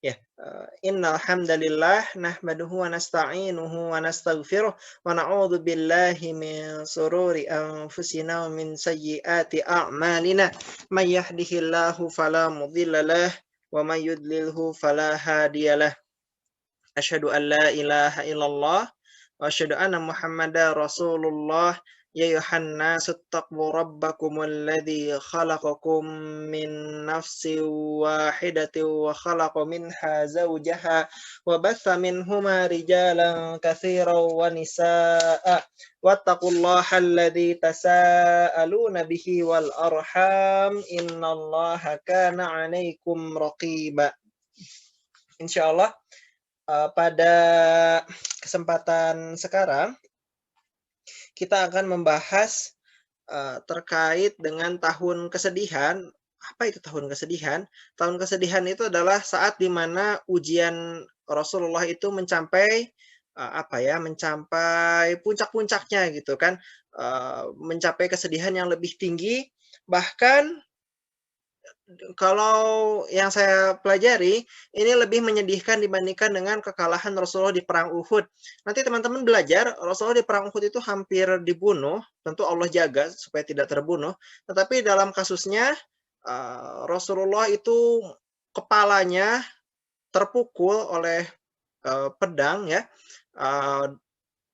Ya, innal hamdalillah nahmaduhu wa nasta'inuhu wa nastaghfiruh wa na'udzu billahi min sururi anfusina wa min sayyiati a'malina. May yahdihillahu fala mudilla lah wa may yudlilhu fala hadiyalah. Asyhadu an la ilaha illallah wa asyhadu anna Muhammadar Rasulullah. Ya ayuhan nasu taqu rabbakumul ladzi khalaqakum min nafsin wahidatin wa khalaqa minha zawjaha wa batha minhuma rijalan katsiran wa nisaa'a wattaqullaha alladzi tasaaluna bihi wal arham innallaha kana 'alaikum raqiba. Insyaallah pada kesempatan sekarang kita akan membahas terkait dengan tahun kesedihan. Apa itu tahun kesedihan? Tahun kesedihan itu adalah saat di mana ujian Rasulullah itu mencapai mencapai puncak-puncaknya gitu kan, mencapai kesedihan yang lebih tinggi. Bahkan kalau yang saya pelajari, ini lebih menyedihkan dibandingkan dengan kekalahan Rasulullah di perang Uhud. Nanti teman-teman belajar, Rasulullah di perang Uhud itu hampir dibunuh, tentu Allah jaga supaya tidak terbunuh. Tetapi dalam kasusnya, Rasulullah itu kepalanya terpukul oleh, pedang ya, eee,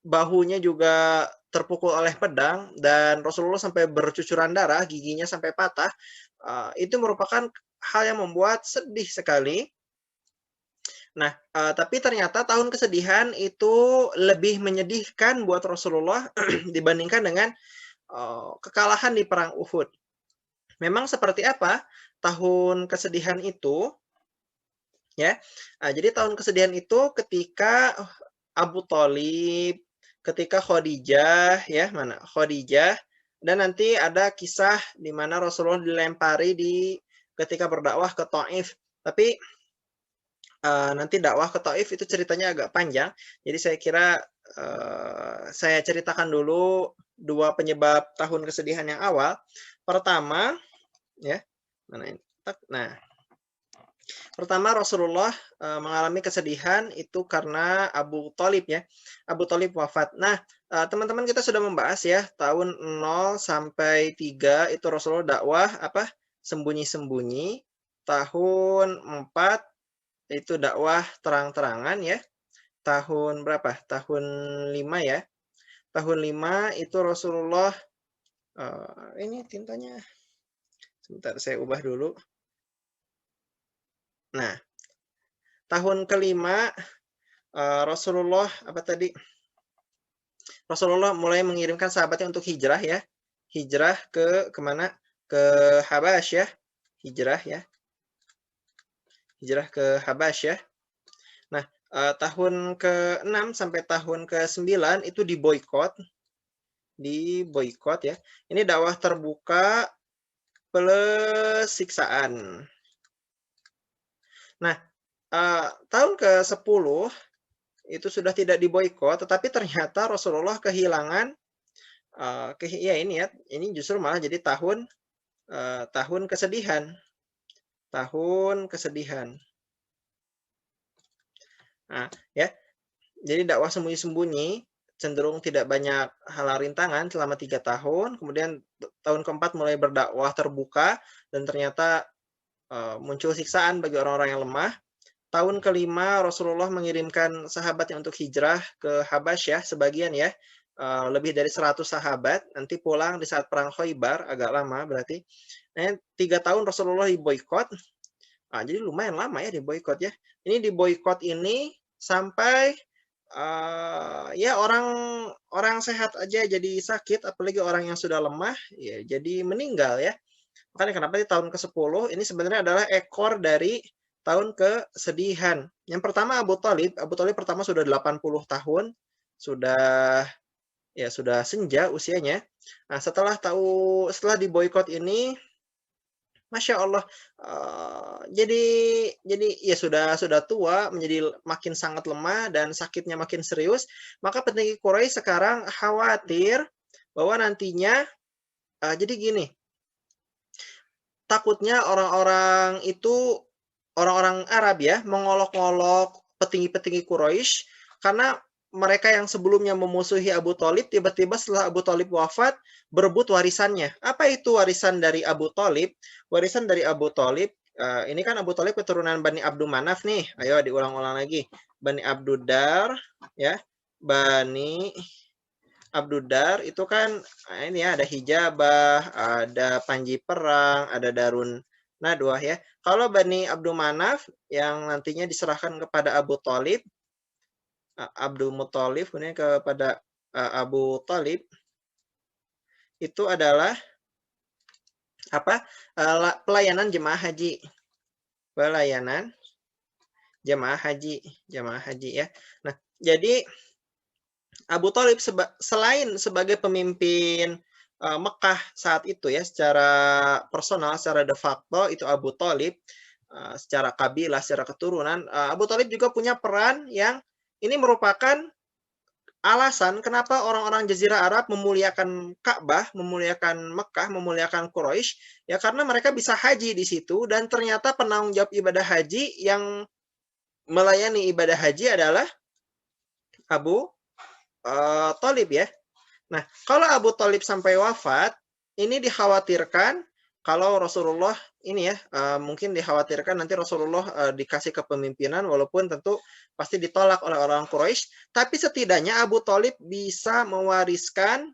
bahunya juga terpukul oleh pedang dan Rasulullah sampai bercucuran darah, giginya sampai patah. Itu merupakan hal yang membuat sedih sekali. Nah, tapi ternyata tahun kesedihan itu lebih menyedihkan buat Rasulullah dibandingkan dengan, kekalahan di perang Uhud. Memang seperti apa tahun kesedihan itu, ya? Jadi tahun kesedihan itu ketika Abu Thalib, ketika Khadijah, ya, mana? Khadijah, dan nanti ada kisah di mana Rasulullah dilempari ketika berdakwah ke Thaif. Tapi, nanti dakwah ke Thaif itu ceritanya agak panjang. Jadi saya kira, saya ceritakan dulu 2 penyebab tahun kesedihan yang awal. Pertama, ya, mana ini? Nah, pertama Rasulullah, mengalami kesedihan itu karena Abu Thalib ya, Abu Thalib wafat. Nah, teman-teman kita sudah membahas ya, tahun 0 sampai 3 itu Rasulullah dakwah apa, sembunyi-sembunyi. Tahun 4 itu dakwah terang-terangan ya. Tahun berapa? Tahun 5 ya. Tahun 5 itu Rasulullah, ini tintanya, sebentar saya ubah dulu. Nah, tahun kelima Rasulullah apa tadi, Rasulullah mulai mengirimkan sahabatnya untuk hijrah ya. Hijrah kemana? Ke Habash ya. Hijrah ya. Hijrah ke Habash ya. Nah, tahun ke-6 sampai tahun ke-9 itu diboikot. Diboikot ya. Ini dakwah terbuka plus siksaan. Nah, tahun ke-10 itu sudah tidak diboikot, tetapi ternyata Rasulullah kehilangan, ya ini ya, ini justru malah jadi tahun kesedihan. Tahun kesedihan. Nah, ya, jadi dakwah sembunyi-sembunyi, cenderung tidak banyak halang rintangan selama 3 tahun, kemudian tahun keempat mulai berdakwah terbuka dan ternyata, muncul siksaan bagi orang-orang yang lemah. Tahun kelima Rasulullah mengirimkan sahabatnya untuk hijrah ke Habasyah sebagian ya, lebih dari 100 sahabat, nanti pulang di saat perang Khaibar, agak lama berarti. Nah, 3 tahun Rasulullah diboikot, jadi lumayan lama ya diboikot ya. Ini diboikot ini sampai, ya orang orang sehat aja jadi sakit, apalagi orang yang sudah lemah, ya jadi meninggal ya. Makanya kenapa di tahun ke-10 ini sebenarnya adalah ekor dari tahun kesedihan. Yang pertama Abu Thalib pertama sudah 80 tahun, sudah sudah senja usianya. Nah, setelah diboikot ini, Masya Allah, jadi ya sudah tua, menjadi makin sangat lemah dan sakitnya makin serius, maka petinggi Quraisy sekarang khawatir bahwa nantinya, jadi gini, takutnya orang-orang itu, orang-orang Arab ya mengolok-olok petinggi-petinggi Quraisy karena mereka yang sebelumnya memusuhi Abu Thalib tiba-tiba setelah Abu Thalib wafat berebut warisannya. Apa itu warisan dari Abu Thalib? Warisan dari Abu Thalib ini kan Abu Thalib keturunan Bani Abdul Manaf nih. Ayo diulang-ulang lagi. Bani Abdudar ya. Bani Abdudar itu kan ini ya ada hijabah, ada panji perang, ada darun nadwah ya. Kalau Bani Abdul Manaf yang nantinya diserahkan kepada Abu Thalib, Abdul Muthalib kemudian kepada Abu Thalib itu adalah apa? Pelayanan jemaah haji. Pelayanan jemaah haji ya. Nah, jadi Abu Thalib selain sebagai pemimpin Mekah saat itu ya secara personal, secara de facto itu Abu Thalib secara kabilah, secara keturunan, Abu Thalib juga punya peran yang ini merupakan alasan kenapa orang-orang Jazirah Arab memuliakan Ka'bah, memuliakan Mekah, memuliakan Quraisy, ya karena mereka bisa haji di situ dan ternyata penanggung jawab ibadah haji yang melayani ibadah haji adalah Abu Thalib ya. Nah, kalau Abu Thalib sampai wafat, ini dikhawatirkan kalau Rasulullah ini ya, mungkin dikhawatirkan nanti Rasulullah dikasih kepemimpinan walaupun tentu pasti ditolak oleh orang Quraisy, tapi setidaknya Abu Thalib bisa mewariskan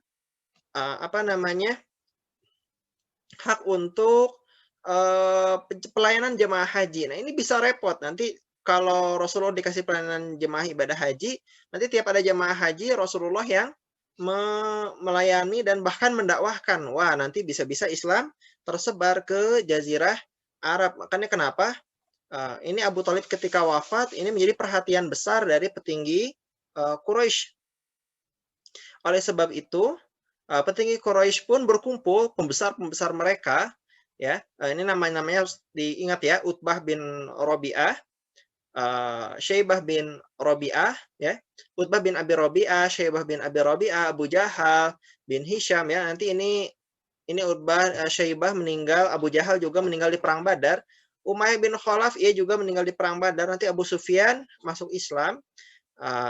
apa namanya? Hak untuk pelayanan jemaah haji. Nah, ini bisa repot nanti kalau Rasulullah dikasih pelayanan jemaah ibadah haji, nanti tiap ada jemaah haji Rasulullah yang melayani dan bahkan mendakwahkan. Wah, nanti bisa-bisa Islam tersebar ke Jazirah Arab. Makanya kenapa ini Abu Thalib ketika wafat ini menjadi perhatian besar dari petinggi Quraisy. Oleh sebab itu, petinggi Quraisy pun berkumpul, pembesar-pembesar mereka, ya, ini namanya harus diingat ya, Utbah bin Rabi'ah, Syaibah bin Rabi'ah, ya, Utbah bin Abi Rabi'ah, Syaibah bin Abi Rabi'ah, Abu Jahal bin Hisham, ya, nanti ini Utbah, Syaibah meninggal, Abu Jahal juga meninggal di perang Badar, Umayyah bin Khalaf ia juga meninggal di perang Badar, nanti Abu Sufyan masuk Islam,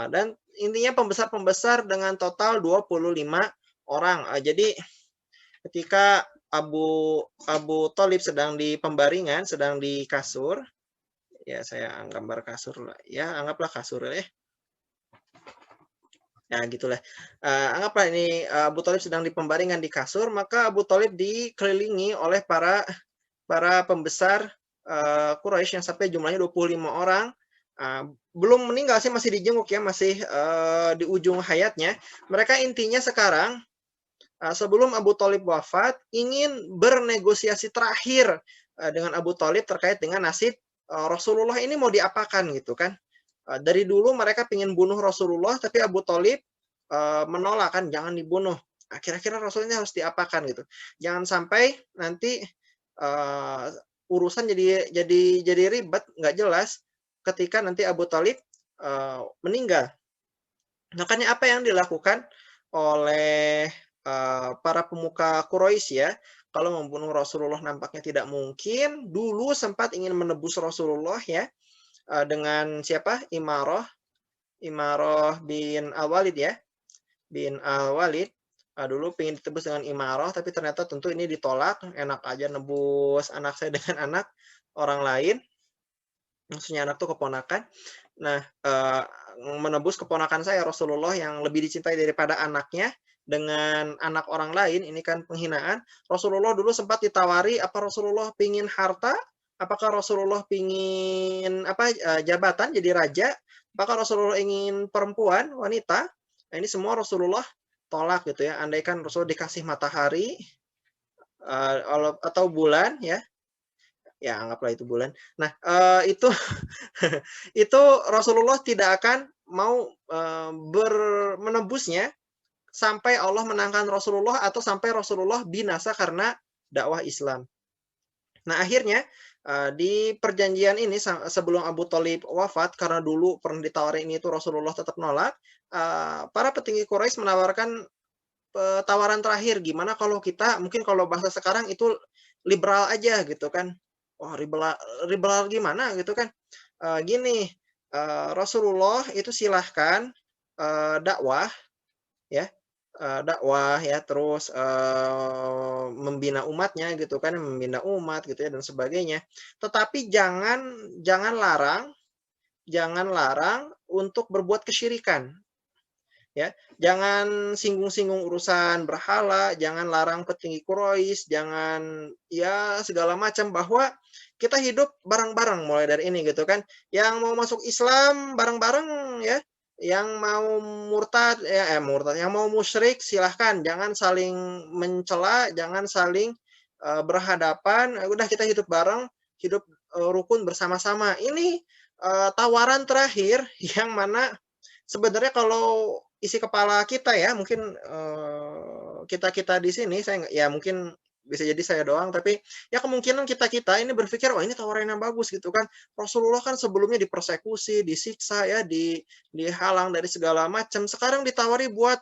dan intinya pembesar-pembesar dengan total 25 orang. Jadi ketika Abu Thalib sedang di pembaringan, sedang di kasur, ya saya gambar kasur lah, ya anggaplah kasur ya. Ya gitulah. Anggaplah ini Abu Thalib sedang di pembaringan di kasur, maka Abu Thalib dikelilingi oleh para pembesar Quraisy yang sampai jumlahnya 25 orang. Belum meninggal sih, masih dijenguk ya, masih di ujung hayatnya. Mereka intinya sekarang sebelum Abu Thalib wafat ingin bernegosiasi terakhir dengan Abu Thalib terkait dengan nasib Rasulullah ini mau diapakan gitu kan. Dari dulu mereka ingin bunuh Rasulullah tapi Abu Thalib menolak kan, jangan dibunuh. Kira-kira Rasulnya harus diapakan gitu. Jangan sampai nanti urusan jadi ribet, nggak jelas ketika nanti Abu Thalib meninggal. Makanya apa yang dilakukan oleh para pemuka Quraisy ya, kalau membunuh Rasulullah nampaknya tidak mungkin. Dulu sempat ingin menebus Rasulullah ya dengan siapa? Imarah bin Al-Walid ya, bin Al-Walid. Dulu pengen ditebus dengan Imarah, tapi ternyata tentu ini ditolak. Enak aja nebus anak saya dengan anak orang lain. Maksudnya anak tuh keponakan. Nah, menebus keponakan saya Rasulullah yang lebih dicintai daripada anaknya dengan anak orang lain, ini kan penghinaan. Rasulullah dulu sempat ditawari, apa Rasulullah pingin harta? Apakah Rasulullah pingin jabatan jadi raja? Apakah Rasulullah ingin perempuan, wanita? Nah, ini semua Rasulullah tolak gitu ya. Andaikan Rasul dikasih matahari atau bulan ya, ya anggaplah itu bulan. Nah, itu itu Rasulullah tidak akan mau menembusnya sampai Allah menangkan Rasulullah atau sampai Rasulullah binasa karena dakwah Islam. Nah, akhirnya di perjanjian ini sebelum Abu Thalib wafat, karena dulu pernah ditawarin itu Rasulullah tetap nolak, para petinggi Quraisy menawarkan tawaran terakhir, gimana kalau kita, mungkin kalau bahasa sekarang itu liberal aja gitu kan. Oh, liberal gimana gitu kan? Gini, Rasulullah itu silahkan, dakwah ya, dakwah ya, terus, membina umatnya gitu kan, membina umat gitu ya dan sebagainya. Tetapi jangan larang untuk berbuat kesyirikan. Ya, jangan singgung-singgung urusan berhala, jangan larang petinggi Quraisy, jangan ya segala macam bahwa kita hidup bareng-bareng mulai dari ini gitu kan. Yang mau masuk Islam bareng-bareng ya, yang mau murtad ya murtad, yang mau musyrik silahkan, jangan saling mencela, jangan saling berhadapan, udah kita hidup bareng, hidup rukun bersama-sama. Ini tawaran terakhir yang mana sebenarnya kalau isi kepala kita ya, mungkin, kita-kita di sini, saya nggak ya mungkin bisa jadi saya doang, tapi ya kemungkinan kita-kita ini berpikir, "Wah, ini tawaran yang bagus," gitu kan. Rasulullah kan sebelumnya dipersekusi, disiksa ya, dihalang dari segala macam, sekarang ditawari buat,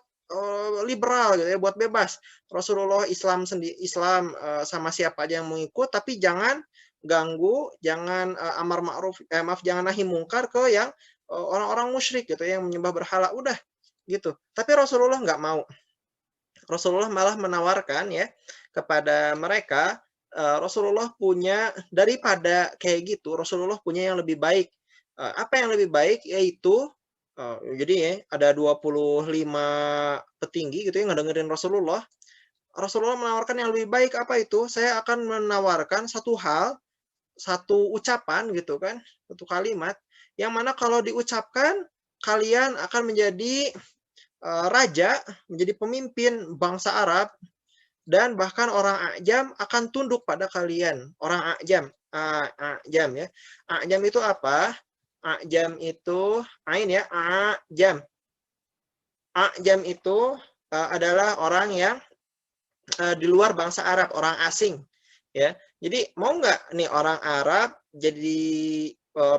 liberal gitu ya, buat bebas. Rasulullah Islam, sama siapa aja yang mau ikut, tapi jangan ganggu, jangan, amar ma'ruf maaf, jangan nahi mungkar ke yang orang-orang musyrik gitu ya, yang menyembah berhala, udah gitu. Tapi Rasulullah nggak mau. Rasulullah malah menawarkan ya kepada mereka, Rasulullah punya daripada kayak gitu, Rasulullah punya yang lebih baik. Apa yang lebih baik? Yaitu, jadi ya ada 25 petinggi gitu ya ngedengerin Rasulullah. Rasulullah menawarkan yang lebih baik apa itu? Saya akan menawarkan satu hal, satu ucapan gitu kan, satu kalimat yang mana kalau diucapkan kalian akan menjadi raja, menjadi pemimpin bangsa Arab dan bahkan orang Ajam akan tunduk pada kalian. Orang Ajam, Ajam ya. Ajam itu apa? Ajam itu ain ya, Ajam. Ajam itu adalah orang yang di luar bangsa Arab, orang asing ya. Jadi mau nggak nih orang Arab jadi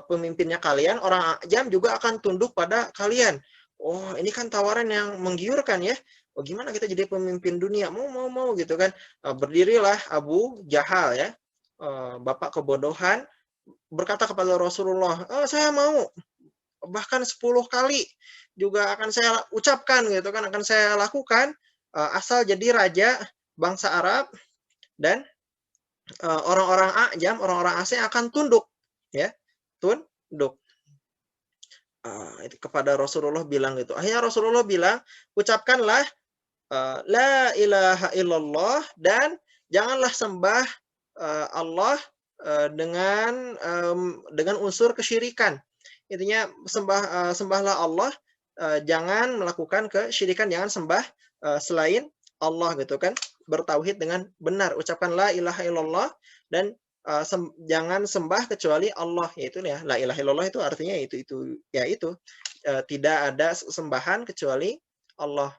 pemimpinnya kalian, orang Ajam juga akan tunduk pada kalian. Oh, ini kan tawaran yang menggiurkan ya. Oh, gimana kita jadi pemimpin dunia? Mau gitu kan. Berdirilah Abu Jahal ya, bapak kebodohan, berkata kepada Rasulullah, saya mau, bahkan 10 kali juga akan saya ucapkan gitu kan, akan saya lakukan, asal jadi raja bangsa Arab dan orang-orang Ajam, orang-orang asing akan tunduk ya, tunduk. Itu kepada Rasulullah bilang gitu. Akhirnya Rasulullah bilang, ucapkanlah la ilaha illallah dan janganlah sembah Allah dengan unsur kesyirikan. Intinya sembahlah Allah, jangan melakukan kesyirikan, jangan sembah selain Allah gitu kan. Bertauhid dengan benar, ucapkan la ilaha illallah dan jangan sembah kecuali Allah, yaitu ya la ilaha illallah itu artinya itu ya itu tidak ada sembahan kecuali Allah.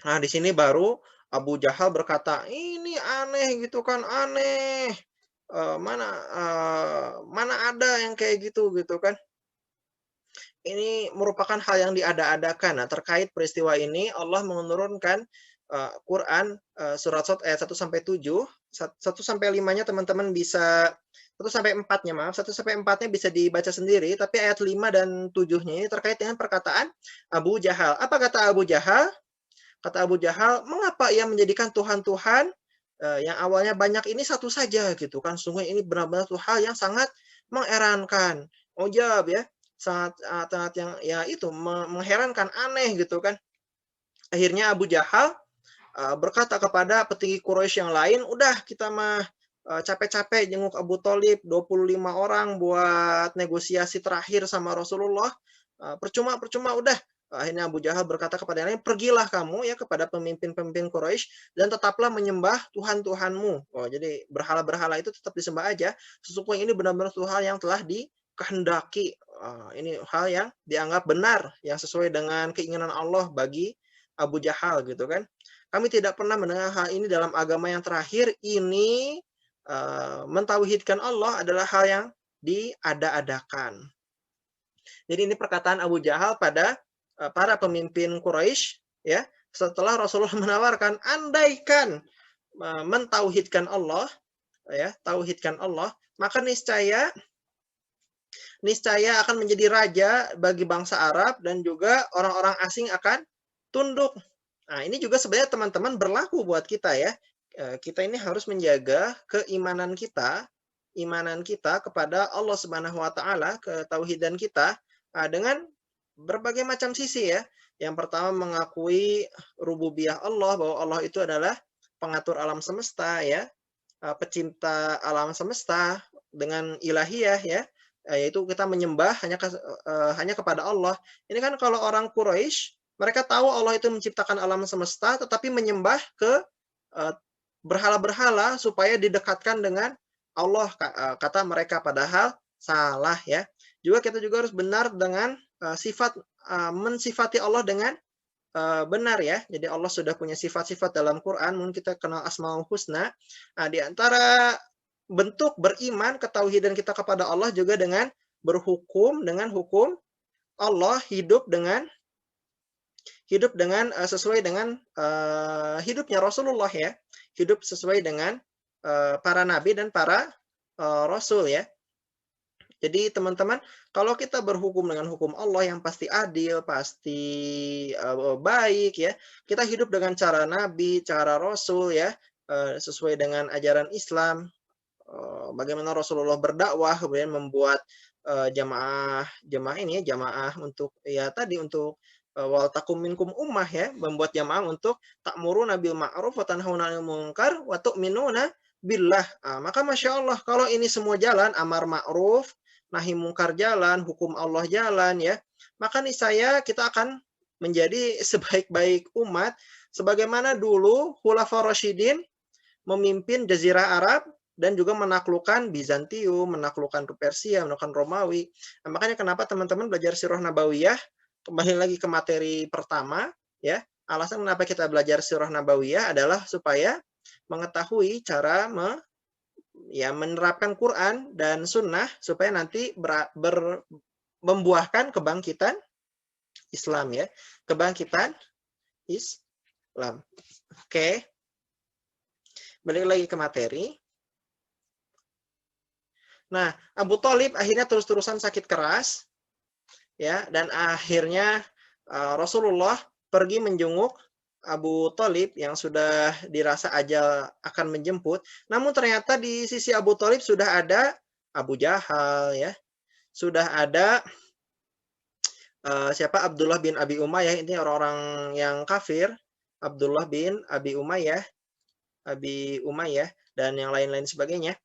Nah, di sini baru Abu Jahal berkata, "Ini aneh gitu kan, aneh. Mana ada yang kayak gitu kan. Ini merupakan hal yang diada-adakan." Nah, terkait peristiwa ini Allah menurunkan Quran surat Shad ayat 1 sampai 7, 1 sampai 5-nya teman-teman bisa 1 sampai 4-nya maaf, 1 sampai 4-nya bisa dibaca sendiri, tapi ayat 5 dan 7-nya ini terkait dengan perkataan Abu Jahal. Apa kata Abu Jahal? Kata Abu Jahal, "Mengapa ia menjadikan tuhan-tuhan yang awalnya banyak ini satu saja gitu kan? Sungguh ini benar-benar suatu hal yang sangat mengherankan." Ujab ya, sangat yang ya itu mengherankan, aneh gitu kan. Akhirnya Abu Jahal berkata kepada petinggi Quraisy yang lain, "Udah kita mah capek-capek jenguk Abu Thalib 25 orang buat negosiasi terakhir sama Rasulullah. Percuma udah." Akhirnya Abu Jahal berkata kepada yang lain, "Pergilah kamu ya kepada pemimpin-pemimpin Quraisy dan tetaplah menyembah Tuhan-Tuhanmu." Oh, jadi berhala-berhala itu tetap disembah aja. Sesungguhnya ini benar-benar suatu hal yang telah dikehendaki. Ini hal yang dianggap benar, yang sesuai dengan keinginan Allah bagi Abu Jahal gitu kan. Kami tidak pernah mendengar hal ini dalam agama yang terakhir. Ini mentauhidkan Allah adalah hal yang diada-adakan. Jadi ini perkataan Abu Jahal pada para pemimpin Quraisy ya, setelah Rasulullah menawarkan andaikan mentauhidkan Allah ya, tauhidkan Allah, maka niscaya akan menjadi raja bagi bangsa Arab dan juga orang-orang asing akan tunduk. Nah, ini juga sebenarnya teman-teman berlaku buat kita ya. Kita ini harus menjaga imanan kita kepada Allah Subhanahu wa taala, ketauhidan kita dengan berbagai macam sisi ya. Yang pertama mengakui rububiyah Allah, bahwa Allah itu adalah pengatur alam semesta ya, pecinta alam semesta dengan ilahiyah ya, yaitu kita menyembah hanya kepada Allah. Ini kan kalau orang Quraisy, mereka tahu Allah itu menciptakan alam semesta, tetapi menyembah ke berhala-berhala supaya didekatkan dengan Allah, kata mereka, padahal salah ya. Juga kita juga harus benar dengan mensifati Allah dengan benar ya. Jadi Allah sudah punya sifat-sifat dalam Quran, mungkin kita kenal Asmaul Husna. Nah, di antara bentuk beriman ketauhidan kita kepada Allah juga dengan berhukum dengan hukum Allah, hidup dengan sesuai dengan hidupnya Rasulullah ya. Hidup sesuai dengan para nabi dan para rasul ya. Jadi teman-teman, kalau kita berhukum dengan hukum Allah yang pasti adil, pasti baik ya, kita hidup dengan cara Nabi, cara Rasul ya, sesuai dengan ajaran Islam, bagaimana Rasulullah berdakwah, kemudian membuat jamaah untuk ya tadi untuk wal takum minkum ummah ya, membuat jamaah untuk ta'muruna bil ma'ruf wa tanhauna 'anil munkar wa tu'minuna billah. Maka Masya Allah, kalau ini semua jalan, amar ma'ruf, nahi mungkar jalan, hukum Allah jalan ya, maka niscaya kita akan menjadi sebaik-baik umat sebagaimana dulu Khulafaur Rasyidin memimpin Jazirah Arab dan juga menaklukkan Bizantium, menaklukkan Persia, menaklukkan Romawi. Nah, makanya kenapa teman-teman belajar Sirah Nabawiyah, kembali lagi ke materi pertama ya, alasan kenapa kita belajar Sirah Nabawiyah adalah supaya mengetahui cara menerapkan Quran dan Sunnah supaya nanti membuahkan kebangkitan Islam ya, kebangkitan Islam. Oke, balik lagi ke materi. Nah, Abu Thalib akhirnya terus-terusan sakit keras ya, dan akhirnya Rasulullah pergi menjenguk Abu Thalib yang sudah dirasa ajal akan menjemput. Namun ternyata di sisi Abu Thalib sudah ada Abu Jahal ya. Sudah ada siapa, Abdullah bin Abi Umayyah, ini orang-orang yang kafir. Abdullah bin Abi Umayyah, dan yang lain-lain sebagainya.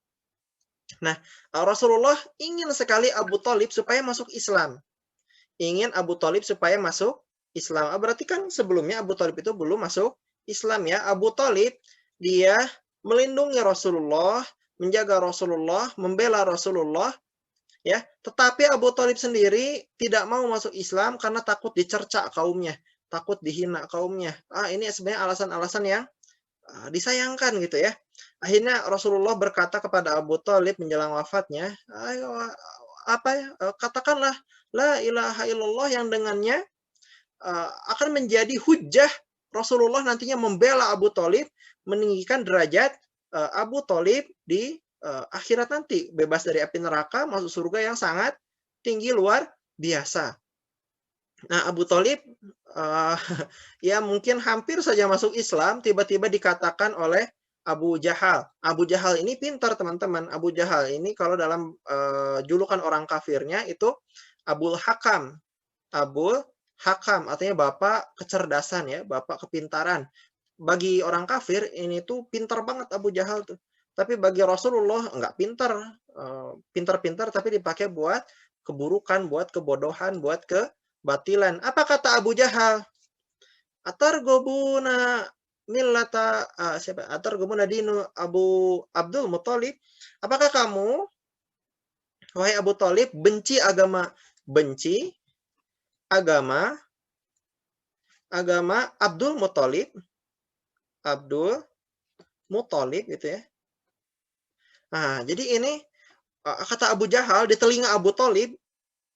Nah, Rasulullah ingin sekali Abu Thalib supaya masuk Islam. Ingin Abu Thalib supaya masuk Islam. Berarti kan sebelumnya Abu Thalib itu belum masuk Islam ya. Abu Thalib dia melindungi Rasulullah, menjaga Rasulullah, membela Rasulullah ya. Tetapi Abu Thalib sendiri tidak mau masuk Islam karena takut dicerca kaumnya, takut dihina kaumnya. Ini sebenarnya alasan-alasan yang disayangkan gitu ya. Akhirnya Rasulullah berkata kepada Abu Thalib menjelang wafatnya, katakanlah la ilaha illallah yang dengannya akan menjadi hujjah Rasulullah nantinya membela Abu Thalib, meninggikan derajat Abu Thalib di akhirat nanti, bebas dari api neraka, masuk surga yang sangat tinggi luar biasa. Nah, Abu Thalib ya mungkin hampir saja masuk Islam, tiba-tiba dikatakan oleh Abu Jahal. Abu Jahal ini pintar teman-teman. Abu Jahal ini kalau dalam julukan orang kafirnya itu Abul Hakam. Abul Hakam artinya bapak kecerdasan ya, bapak kepintaran. Bagi orang kafir ini tuh pintar banget Abu Jahal tuh. Tapi bagi Rasulullah enggak pintar. Pintar-pintar tapi dipakai buat keburukan, buat kebodohan, buat kebatilan. Apa kata Abu Jahal? Atargobuna millata Atargobuna dinu Abdul Muthalib. Apakah kamu, wahai Abu Thalib, benci agama Abdul Muthalib gitu ya. Nah, jadi ini kata Abu Jahal di telinga Abu Thalib,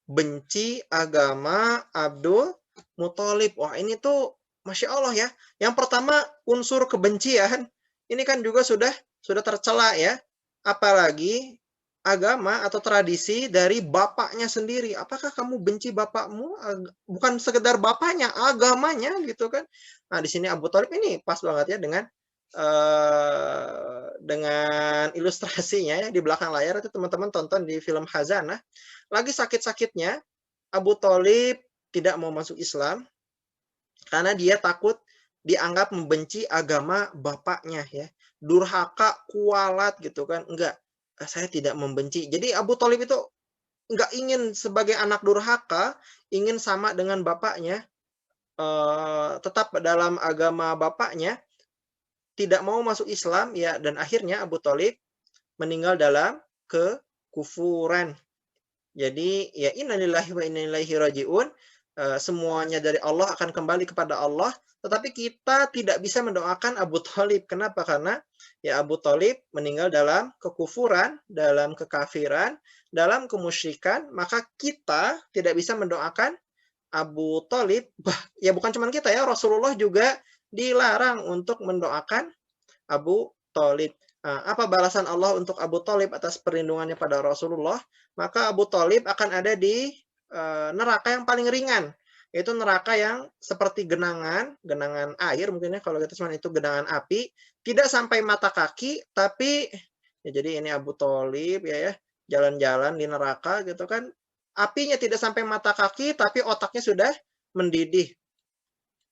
benci agama Abdul Muthalib. Wah, ini tuh Masya Allah ya. Yang pertama unsur kebencian ini kan juga sudah tercela ya. Apalagi agama atau tradisi dari bapaknya sendiri. Apakah kamu benci bapakmu? Bukan sekedar bapaknya, agamanya gitu kan. Nah, di sini Abu Thalib ini pas banget ya dengan ilustrasinya ya di belakang layar itu teman-teman tonton di film Khazanah. Lagi sakit-sakitnya, Abu Thalib tidak mau masuk Islam karena dia takut dianggap membenci agama bapaknya ya. Durhaka, kualat gitu kan. Enggak, saya tidak membenci. Jadi Abu Thalib itu enggak ingin sebagai anak durhaka, ingin sama dengan bapaknya, tetap dalam agama bapaknya, tidak mau masuk Islam ya, dan akhirnya Abu Thalib meninggal dalam kekufuran. Jadi ya innalillahi wa inna ilaihi rajiun. Semuanya dari Allah akan kembali kepada Allah, tetapi kita tidak bisa mendoakan Abu Thalib. Kenapa? Karena ya Abu Thalib meninggal dalam kekufuran, dalam kekafiran, dalam kemusyrikan, maka kita tidak bisa mendoakan Abu Thalib. Ya bukan cuma kita ya, Rasulullah juga dilarang untuk mendoakan Abu Thalib. Apa balasan Allah untuk Abu Thalib atas perlindungannya pada Rasulullah? Maka Abu Thalib akan ada di neraka yang paling ringan. Itu neraka yang seperti genangan air mungkin ya, kalau kita cuma itu genangan api, tidak sampai mata kaki, tapi ya jadi ini Abu Thalib ya jalan-jalan di neraka gitu kan. Apinya tidak sampai mata kaki, tapi otaknya sudah mendidih.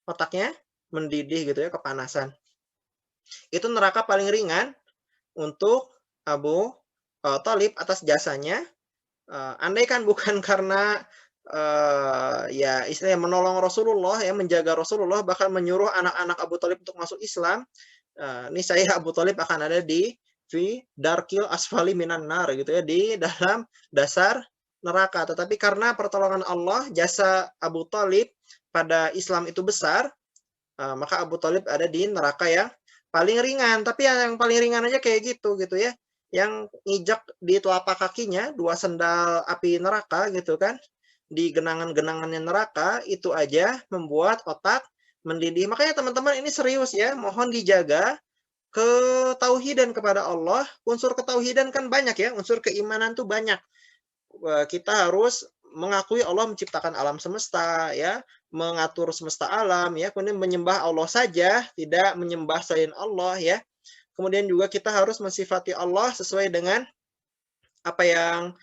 Otaknya mendidih gitu ya, kepanasan. Itu neraka paling ringan untuk Abu Thalib atas jasanya. Andaikan bukan karena ya istilahnya menolong Rasulullah ya, menjaga Rasulullah, bahkan menyuruh anak-anak Abu Thalib untuk masuk Islam, ini saya Abu Thalib akan ada di darkil asfali minan nar gitu ya, di dalam dasar neraka. Tetapi karena pertolongan Allah, jasa Abu Thalib pada Islam itu besar, maka Abu Thalib ada di neraka yang paling ringan. Tapi yang paling ringan aja kayak gitu ya. Yang nginjak di telapak kakinya 2 sendal api neraka gitu kan. Di genangan-genangannya neraka itu aja membuat otak mendidih. Makanya teman-teman ini serius ya, mohon dijaga ketauhidan kepada Allah. Unsur ketauhidan kan banyak ya, unsur keimanan tuh banyak. Kita harus mengakui Allah menciptakan alam semesta ya, mengatur semesta alam ya, kemudian menyembah Allah saja, tidak menyembah selain Allah ya. Kemudian juga kita harus mensifati Allah sesuai dengan apa yang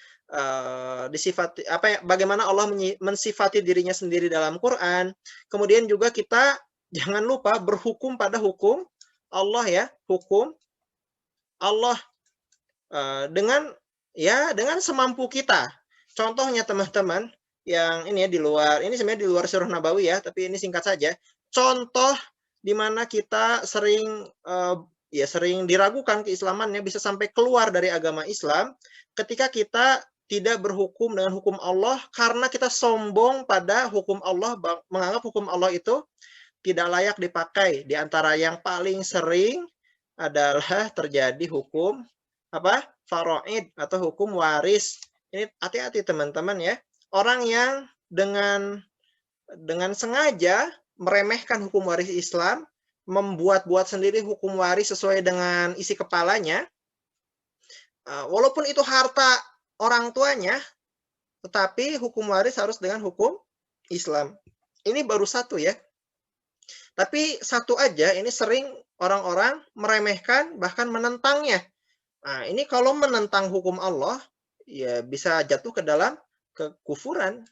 disifati, bagaimana Allah mensifati dirinya sendiri dalam Quran. Kemudian juga kita jangan lupa berhukum pada hukum Allah ya, hukum Allah dengan semampu kita. Contohnya teman-teman, yang ini ya ini sebenarnya di luar surah Nabawi ya, tapi ini singkat saja. Contoh di mana kita sering sering diragukan keislamannya, bisa sampai keluar dari agama Islam ketika kita tidak berhukum dengan hukum Allah karena kita sombong pada hukum Allah, menganggap hukum Allah itu tidak layak dipakai. Di antara yang paling sering adalah terjadi hukum faraid atau hukum waris. Ini hati-hati teman-teman ya. Orang yang dengan sengaja meremehkan hukum waris Islam, membuat-buat sendiri hukum waris sesuai dengan isi kepalanya, walaupun itu harta orang tuanya, tetapi hukum waris harus dengan hukum Islam. Ini baru satu ya. Tapi satu aja ini sering orang-orang meremehkan, bahkan menentangnya. Nah, ini kalau menentang hukum Allah, ya bisa jatuh ke dalam kekufuran.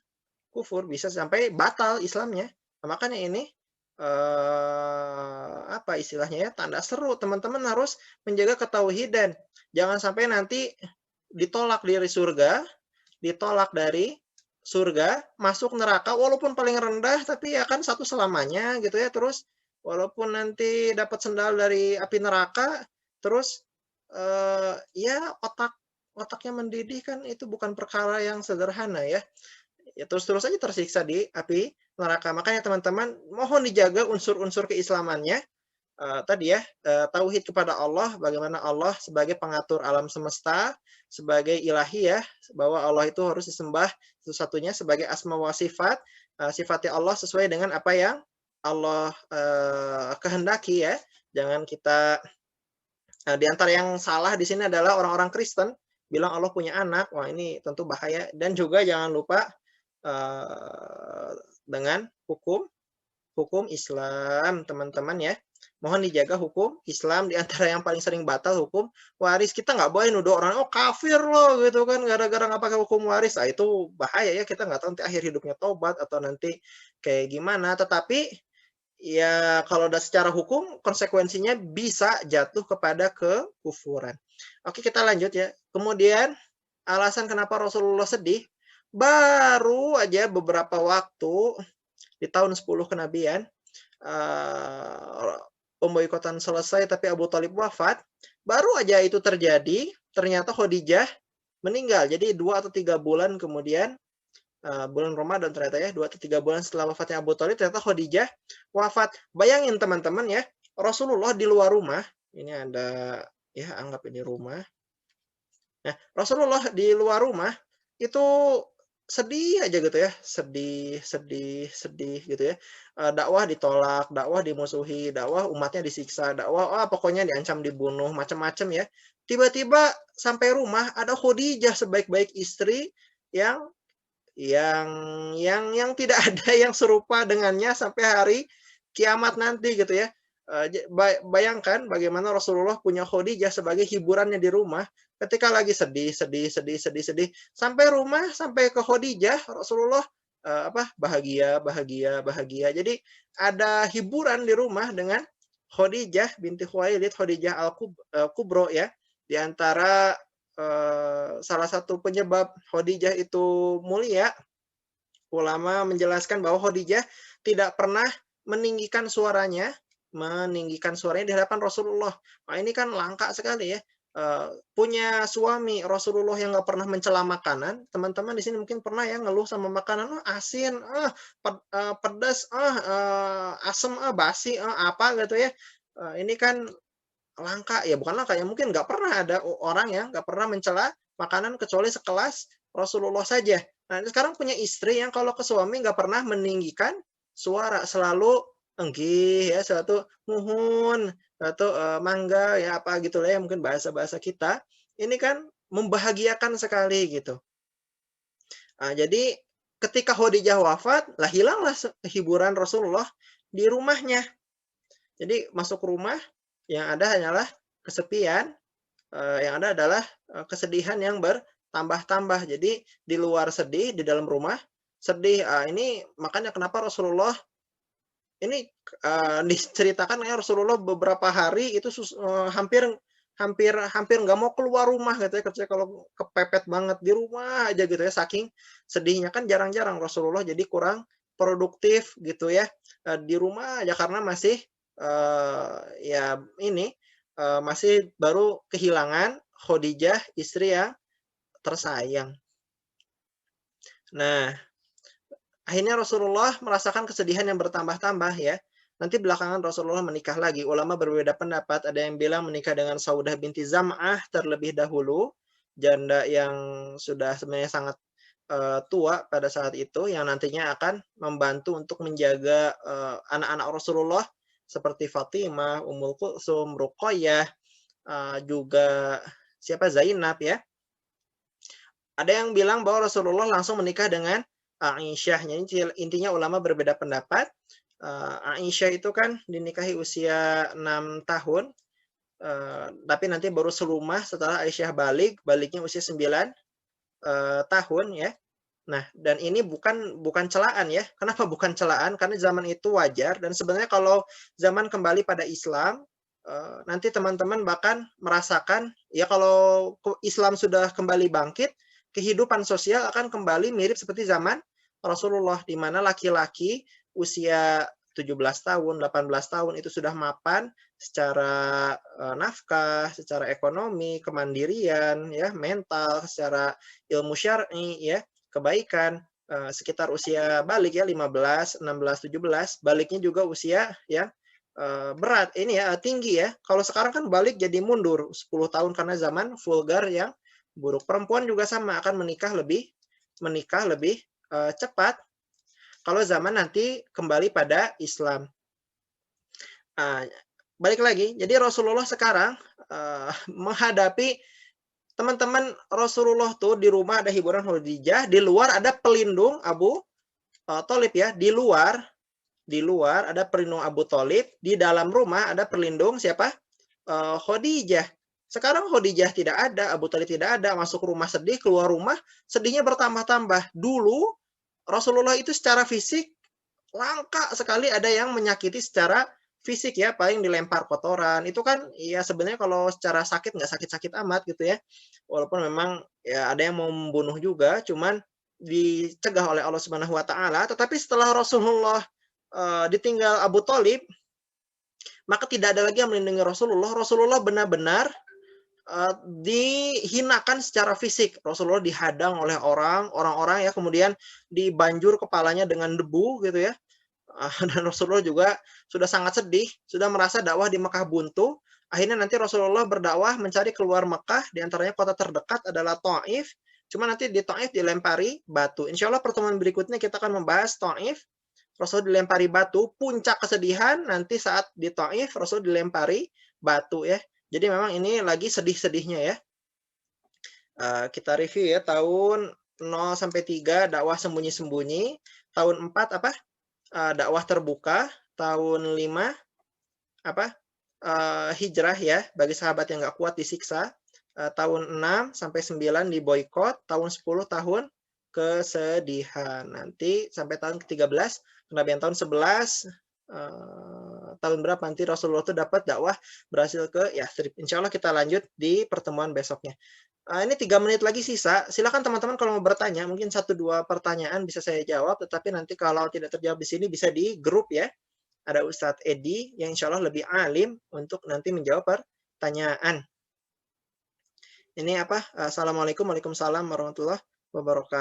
Kufur, bisa sampai batal Islamnya. Nah, makanya ini apa istilahnya ya, tanda seru. Teman-teman harus menjaga ketauhidan. Jangan sampai nanti ditolak dari surga, masuk neraka walaupun paling rendah, tapi ya kan satu selamanya gitu ya. Terus walaupun nanti dapat sendal dari api neraka, terus ya otaknya mendidih, kan itu bukan perkara yang sederhana ya. Ya terus-terus aja tersiksa di api neraka. Makanya teman-teman mohon dijaga unsur-unsur keislamannya. Tadi ya, tauhid kepada Allah, bagaimana Allah sebagai pengatur alam semesta, sebagai ilahi ya, bahwa Allah itu harus disembah satu-satunya sebagai asma wa sifat, sifati Allah sesuai dengan apa yang Allah kehendaki ya. Jangan kita di antara yang salah di sini adalah orang-orang Kristen bilang Allah punya anak, wah ini tentu bahaya. Dan juga jangan lupa dengan hukum hukum Islam, teman-teman ya. Mohon dijaga hukum Islam, di antara yang paling sering batal hukum waris. Kita nggak boleh nuduh orang, oh kafir loh gitu kan, gara-gara nggak pakai hukum waris. Nah, itu bahaya ya, kita nggak tahu nanti akhir hidupnya tobat atau nanti kayak gimana. Tetapi ya kalau udah secara hukum konsekuensinya bisa jatuh kepada kekufuran. Oke, kita lanjut ya. Kemudian alasan kenapa Rasulullah sedih, baru aja beberapa waktu di tahun 10 kenabian, pemboikotan selesai tapi Abu Thalib wafat, baru aja itu terjadi, ternyata Khadijah meninggal. Jadi 2 atau 3 bulan kemudian, bulan Ramadan ternyata ya, 2 atau 3 bulan setelah wafatnya Abu Thalib, ternyata Khadijah wafat. Bayangin teman-teman ya, Rasulullah di luar rumah, ini ada, ya anggap ini rumah. Nah, Rasulullah di luar rumah, itu sedih aja gitu ya, sedih sedih sedih gitu ya. Dakwah ditolak, dakwah dimusuhi, dakwah umatnya disiksa, dakwah pokoknya diancam dibunuh, macam-macam ya. Tiba-tiba sampai rumah ada Khadijah sebaik-baik istri yang yang yang tidak ada yang serupa dengannya sampai hari kiamat nanti gitu ya. Bayangkan bagaimana Rasulullah punya Khadijah sebagai hiburannya di rumah ketika lagi sedih, sedih, sedih, sedih, sedih. Sampai rumah, sampai ke Khadijah, Rasulullah bahagia, bahagia, bahagia. Jadi ada hiburan di rumah dengan Khadijah binti Khuwailid, Khadijah Al-Kubro ya. Di antara salah satu penyebab Khadijah itu mulia, ulama menjelaskan bahwa Khadijah tidak pernah meninggikan suaranya di hadapan Rasulullah. Nah, ini kan langka sekali ya. Punya suami Rasulullah yang nggak pernah mencela makanan. Teman-teman di sini mungkin pernah ya ngeluh sama makanan, asin, pedas, asem, basi, apa gitu ya. Ini kan langka ya, bukan langka ya, mungkin nggak pernah ada orang yang nggak pernah mencela makanan kecuali sekelas Rasulullah saja. Nah, sekarang punya istri yang kalau ke suami nggak pernah meninggikan suara, selalu enggih ya, satu muhun, satu mangga ya apa gitu lah ya, mungkin bahasa-bahasa kita. Ini kan membahagiakan sekali gitu. Nah, jadi ketika Khadijah wafat, lah hilanglah hiburan Rasulullah di rumahnya. Jadi masuk rumah, yang ada hanyalah kesepian, yang ada adalah kesedihan yang bertambah-tambah. Jadi di luar sedih, di dalam rumah sedih. Ini makanya kenapa Rasulullah ini diceritakan ya, Rasulullah beberapa hari itu hampir hampir hampir nggak mau keluar rumah gitu ya, kecuali kalau kepepet banget di rumah aja gitu ya, saking sedihnya. Kan jarang-jarang Rasulullah jadi kurang produktif gitu ya, di rumah aja karena masih ya ini masih baru kehilangan Khadijah, istri yang tersayang. Nah, akhirnya Rasulullah merasakan kesedihan yang bertambah-tambah ya. Nanti belakangan Rasulullah menikah lagi. Ulama berbeda pendapat. Ada yang bilang menikah dengan Saudah binti Zam'ah terlebih dahulu, janda yang sudah sebenarnya sangat tua pada saat itu, yang nantinya akan membantu untuk menjaga anak-anak Rasulullah seperti Fatimah, Ummul Kulsum, Ruqayyah, juga siapa, Zainab ya. Ada yang bilang bahwa Rasulullah langsung menikah dengan Aisyah. Jadi intinya ulama berbeda pendapat. Aisyah itu kan dinikahi usia 6 tahun, tapi nanti baru serumah setelah Aisyah baliknya usia 9 tahun ya. Nah, dan ini bukan celaan ya. Kenapa bukan celaan? Karena zaman itu wajar, dan sebenarnya kalau zaman kembali pada Islam, nanti teman-teman bahkan merasakan ya, kalau Islam sudah kembali bangkit, kehidupan sosial akan kembali mirip seperti zaman Rasulullah, di mana laki-laki usia 17 tahun, 18 tahun itu sudah mapan secara nafkah, secara ekonomi, kemandirian, ya, mental, secara ilmu syar'i, ya, kebaikan, sekitar usia balik ya, 15, 16, 17, baliknya juga usia yang berat, ini ya, tinggi ya. Kalau sekarang kan balik jadi mundur 10 tahun karena zaman vulgar yang buruk. Perempuan juga sama, akan menikah lebih cepat kalau zaman nanti kembali pada Islam. Balik lagi, jadi Rasulullah sekarang menghadapi Teman-teman, Rasulullah tuh di rumah ada hiburan Khadijah, di luar ada pelindung Abu Thalib ya, di luar ada pelindung Abu Thalib, di dalam rumah ada pelindung siapa? Khadijah. Sekarang Khadijah tidak ada, Abu Thalib tidak ada, masuk rumah sedih, keluar rumah sedihnya bertambah-tambah. Dulu Rasulullah itu secara fisik langka sekali ada yang menyakiti secara fisik ya, paling dilempar kotoran. Itu kan ya sebenarnya kalau secara sakit nggak sakit-sakit amat gitu ya. Walaupun memang ya ada yang mau membunuh juga, cuman dicegah oleh Allah Subhanahu wa taala. Tetapi setelah Rasulullah ditinggal Abu Thalib, maka tidak ada lagi yang melindungi Rasulullah. Rasulullah benar-benar dihinakan secara fisik. Rasulullah dihadang oleh orang-orang ya, kemudian dibanjur kepalanya dengan debu gitu ya. Dan Rasulullah juga sudah sangat sedih, sudah merasa dakwah di Mekah buntu. Akhirnya nanti Rasulullah berdakwah mencari keluar Mekah, di antaranya kota terdekat adalah Taif. Cuma nanti di Taif dilempari batu. Insya Allah pertemuan berikutnya kita akan membahas Taif. Rasul dilempari batu, puncak kesedihan nanti saat di Taif Rasul dilempari batu ya. Jadi memang ini lagi sedih-sedihnya ya. Kita review ya, tahun 0 sampai 3 dakwah sembunyi-sembunyi, tahun 4 apa? Dakwah terbuka, tahun 5 apa? Hijrah ya, bagi sahabat yang nggak kuat disiksa. Tahun 6 sampai 9 diboikot, tahun 10 tahun kesedihan. Nanti sampai tahun ke-13 kenabian tahun 11 tahun berapa nanti Rasulullah itu dapat dakwah berhasil ke Yathrib. Insya Allah kita lanjut di pertemuan besoknya. Ini 3 menit lagi sisa. Silakan teman-teman kalau mau bertanya, mungkin 1-2 pertanyaan bisa saya jawab, tetapi nanti kalau tidak terjawab di sini bisa di grup ya. Ada Ustadz Edi yang insya Allah lebih alim untuk nanti menjawab pertanyaan. Ini apa? Assalamualaikum, waalaikumsalam warahmatullahi wabarakatuh.